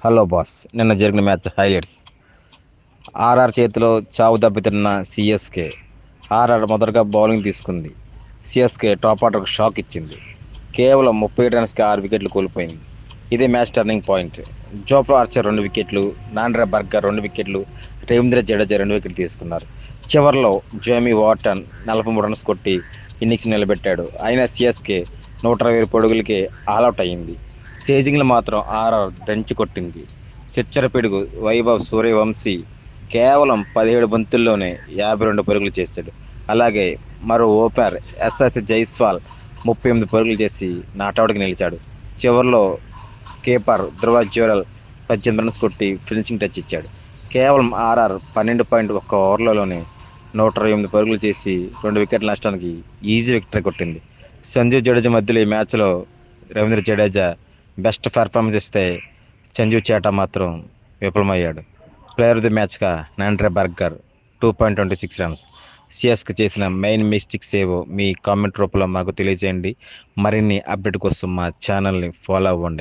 Hello boss, నిన్న జరిగిన match highlights. RR చేతిలో చావు దెబ్బతిన్న సిఎస్కే. ఆర్ఆర్ మొదటగా బౌలింగ్ తీసుకుంది. సిఎస్కే టాప్ ఆర్డర్కు షాక్ ఇచ్చింది. కేవలం 37 రన్స్కి 6 వికెట్లు కోల్పోయింది. ఇదే match turning point. Jofra Archer 2 వికెట్లు, నాండ్రే బర్గర్ 2 వికెట్లు, రవీంద్ర జడేజా 2 వికెట్లు తీసుకున్నారు. చివర్లో జేమీ వార్టన్ 43 రన్స్ కొట్టి ఇన్నింగ్స్ నిలబెట్టాడు. అయినా సిఎస్కే 120 పరుగులకే ఆల్అవుట్ అయింది. చేజింగ్లు మాత్రం ఆర్ఆర్ దంచి కొట్టింది. సిచ్చర పిడుగు వైభవ్ సూర్యవంశీ కేవలం 17 బంతుల్లోనే 52 పరుగులు చేశాడు. అలాగే మరో ఓపెనర్ ఎస్ఎస్ జైస్వాల్ 38 పరుగులు చేసి నాటౌట్కి నిలిచాడు. చివర్లో కీపర్ ధ్రువ జ్యురెల్ 18 రన్స్ కొట్టి ఫినిషింగ్ టచ్ ఇచ్చాడు. కేవలం ఆర్ఆర్ 12.1 ఓవర్లలోనే 128 పరుగులు చేసి 2 వికెట్ల నష్టానికి ఈజీ విక్టరీ కొట్టింది. సంజు జడేజా మధ్యలో ఈ మ్యాచ్లో రవీంద్ర జడేజా బెస్ట్ పెర్ఫార్మెన్స్ ఇస్తే సంజు చేటా మాత్రం విఫలమయ్యాడు. ప్లేయర్ ఆఫ్ ది మ్యాచ్గా నాండ్రే బర్గర్ 2.26 రన్స్. సిఎస్కి చేసిన మెయిన్ మిస్టేక్స్ ఏవో మీ కామెంట్ రూపంలో మాకు తెలియజేయండి. మరిన్ని అప్డేట్ కోసం మా ఛానల్ని ఫాలో అవ్వండి.